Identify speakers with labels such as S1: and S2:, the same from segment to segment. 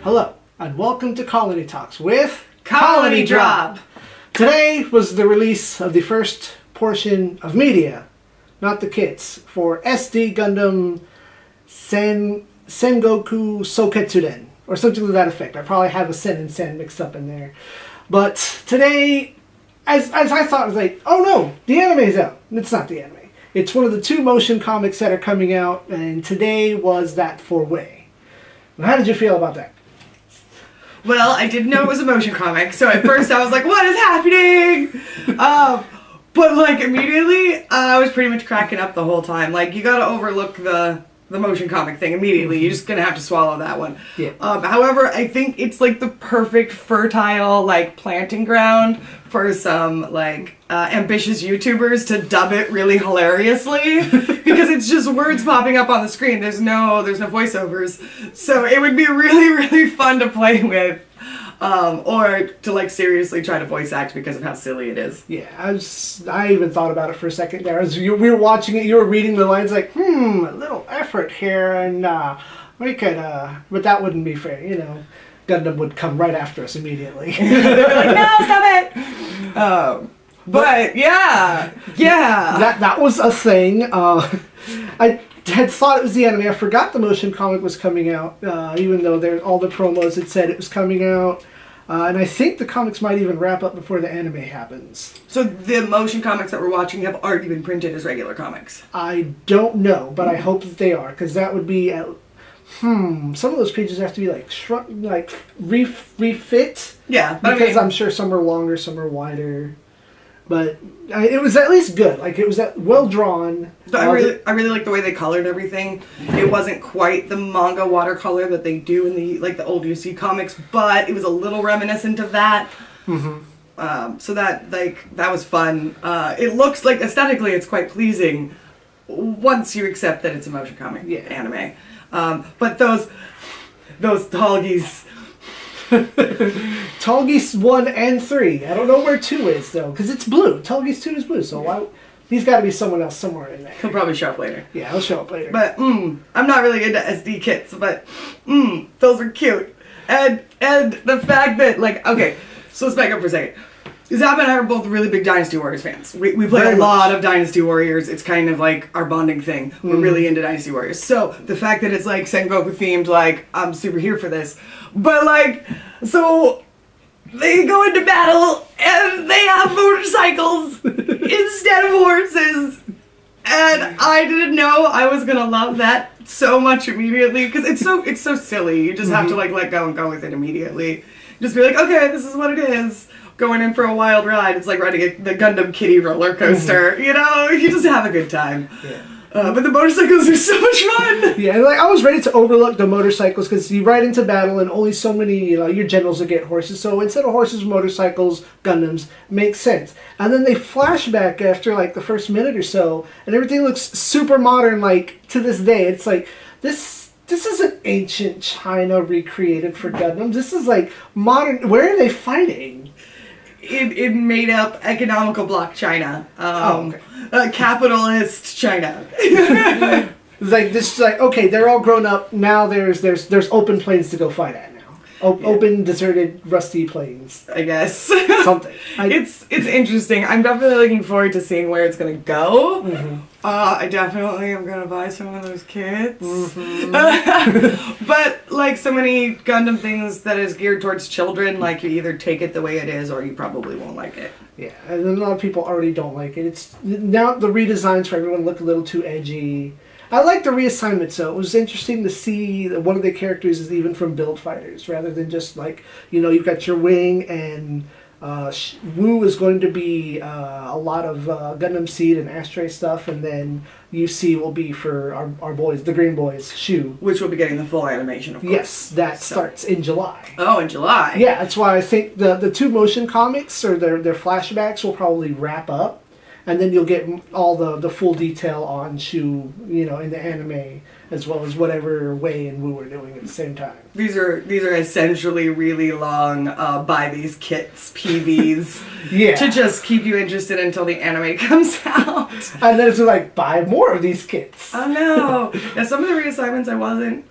S1: Hello, and welcome to Colony Talks with
S2: Colony Drop.
S1: Today was the release of the first portion of media, not the kits, for SD Gundam Sangoku Soketsuden, or something to that effect. I probably have a sen and sen mixed up in there. But today, as I thought, I was like, oh no, the anime's out. It's not the anime. It's one of the two motion comics that are coming out, and today was that four-way. How did you feel about that?
S2: Well, I didn't know it was a motion comic, so at first I was like, what is happening? But like immediately, I was pretty much cracking up the whole time. Like, you gotta overlook the motion comic thing immediately. You're just gonna have to swallow that one.
S1: Yeah.
S2: However, I think it's like the perfect fertile like planting ground for some like ambitious YouTubers to dub it really hilariously because it's just words popping up on the screen. There's no voiceovers, so it would be really fun to play with. Or to like seriously try to voice act because of how silly it is.
S1: Yeah, I even thought about it for a second there. We were watching it, you were reading the lines like, a little effort here, and we could, but that wouldn't be fair, you know. Gundam would come right after us immediately.
S2: They'd be like, no, stop it! But yeah.
S1: That was a thing. I had thought it was the anime. I forgot the motion comic was coming out, even though all the promos had said it was coming out. And I think the comics might even wrap up before the anime happens.
S2: So the motion comics that we're watching have already been printed as regular comics?
S1: I don't know, but I hope that they are, because that would be... some of those pages have to be like refit.
S2: Yeah, but
S1: because I'm sure some are longer, some are wider. But it was at least good. Like, it was well drawn.
S2: I really like the way they colored everything. It wasn't quite the manga watercolor that they do in the old UC comics, but it was a little reminiscent of that. Mm-hmm. So that was fun. It looks like aesthetically it's quite pleasing once you accept that it's a motion comic anime. But those Talgies.
S1: Talgies 1 and 3. I don't know where 2 is, though, because it's blue. Talgies 2 is blue, so he's got to be someone else somewhere in there.
S2: He'll probably show up later.
S1: Yeah, he'll show up later.
S2: But, I'm not really into SD kits, but, those are cute. And the fact that, like, okay, so let's back up for a second. Zappa and I are both really big Dynasty Warriors fans. We play a lot of Dynasty Warriors. It's kind of like our bonding thing. We're really into Dynasty Warriors. So the fact that it's like Sengoku themed, like, I'm super here for this. But like, so they go into battle and they have motorcycles instead of horses. And I didn't know I was gonna love that so much immediately because it's so silly. You just have to like let go and go with it immediately. Just be like, okay, this is what it is. Going in for a wild ride. It's like riding the Gundam Kitty roller coaster. You know, you just have a good time. Yeah. But the motorcycles are so much fun. Yeah, like I was ready to overlook the motorcycles because you ride into battle and only so many, your generals will get horses. So instead of horses, motorcycles, Gundams makes sense. And then they flash back after like the first minute or so, and everything looks super modern. Like to this day, it's like this isn't ancient China recreated for Gundams. This is like modern. Where are they fighting? In made up economical bloc China. Capitalist China.
S1: It's like okay, they're all grown up now. There's open plains to go fight at now. Open, deserted, rusty plains.
S2: I guess
S1: something.
S2: It's interesting. I'm definitely looking forward to seeing where it's gonna go. Mm-hmm. I definitely am gonna buy some of those kits. Mm-hmm. But like so many Gundam things that is geared towards children, like you either take it the way it is or you probably won't like it.
S1: Yeah, and a lot of people already don't like it. It's now the redesigns for everyone look a little too edgy. I like the reassignment, so it was interesting to see that one of the characters is even from Build Fighters, rather than just like, you've got your Wing and Wu is going to be a lot of Gundam Seed and Astray stuff, and then UC will be for our boys, the Green Boys, Shu.
S2: Which will be getting the full animation, of course.
S1: Yes, that starts in July.
S2: Oh, in July.
S1: Yeah, that's why I think the two motion comics, or their flashbacks, will probably wrap up. And then you'll get all the full detail on Shu, in the anime as well as whatever Wei and Wu are doing at the same time.
S2: These are essentially really long buy these kits PVs
S1: Yeah.
S2: to just keep you interested until the anime comes out.
S1: And then it's like, buy more of these kits.
S2: Oh no! Yeah, some of the reassignments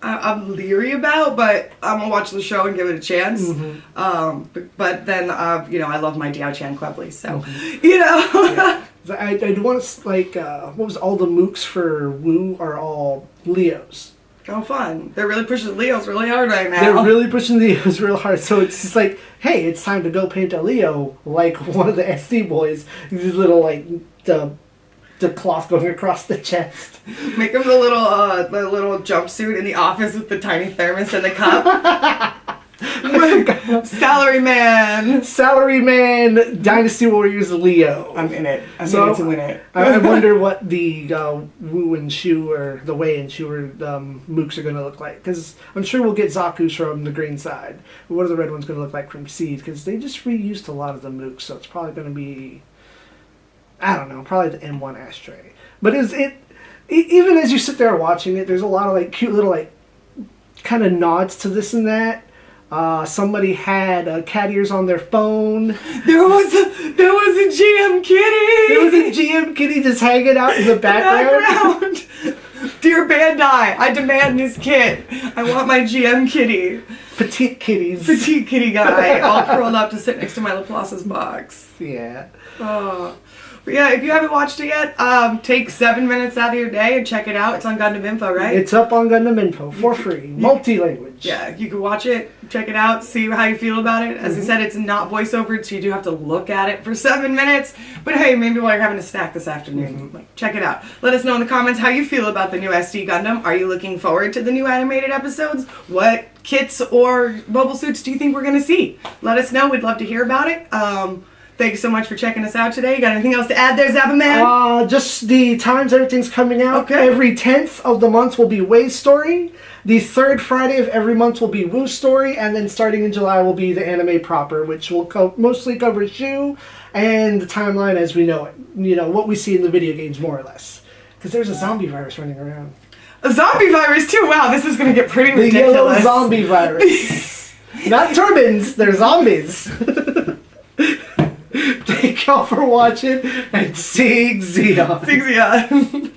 S2: I'm leery about, but I'm gonna watch the show and give it a chance. But then I love my Diao-chan Quebly, so
S1: Yeah. I do want to, like, what was all the mooks for Wu are all Leos.
S2: Oh, fun. They're really pushing Leos really hard right now.
S1: They're really pushing Leos real hard. So it's just like, hey, it's time to go paint a Leo like one of the SD boys. These little, like, the cloth going across the chest.
S2: Make them the little jumpsuit in the office with the tiny thermos and the cup.
S1: Salaryman, Dynasty Warriors Leo.
S2: I'm in it. I'm in it to win it.
S1: I wonder what the Wu and Shu or the Wei and Shu or mooks are going to look like. Because I'm sure we'll get Zaku's from the green side. But what are the red ones going to look like from SIEG? Because they just reused a lot of the mooks. So it's probably going to be, I don't know, probably the M1 ashtray. But even as you sit there watching it, there's a lot of like cute little like kind of nods to this and that. Somebody had cat ears on their phone.
S2: There was a GM kitty.
S1: There was a GM kitty just hanging out in the background.
S2: Dear Bandai, I demand this kit. I want my GM kitty.
S1: Petite kitties.
S2: Petite kitty guy, all curled up to sit next to my Laplace's box.
S1: Yeah.
S2: Oh. But yeah, if you haven't watched it yet, take 7 minutes out of your day and check it out. It's on Gundam.Info, right?
S1: It's up on Gundam.Info for free, multi-language.
S2: Yeah, you can watch it, check it out, see how you feel about it. As I said, it's not voiceover, so you do have to look at it for 7 minutes. But hey, maybe while you're having a snack this afternoon, like, check it out. Let us know in the comments how you feel about the new SD Gundam. Are you looking forward to the new animated episodes? What kits or mobile suits do you think we're going to see? Let us know. We'd love to hear about it. Thanks so much for checking us out today. You got anything else to add there, Zappa Man?
S1: Just the times everything's coming out.
S2: Okay.
S1: Every 10th of the month will be Wei's story. The third Friday of every month will be Wu's story. And then starting in July will be the anime proper, which will mostly cover Shu and the timeline as we know it. You know, what we see in the video games, more or less. Because there's a zombie virus running around.
S2: A zombie virus, too? Wow, this is going to get pretty
S1: The
S2: ridiculous.
S1: yellow zombie virus. Not turbans, they're zombies. Thank y'all for watching, and SIEG ZEON.
S2: SIEG ZEON.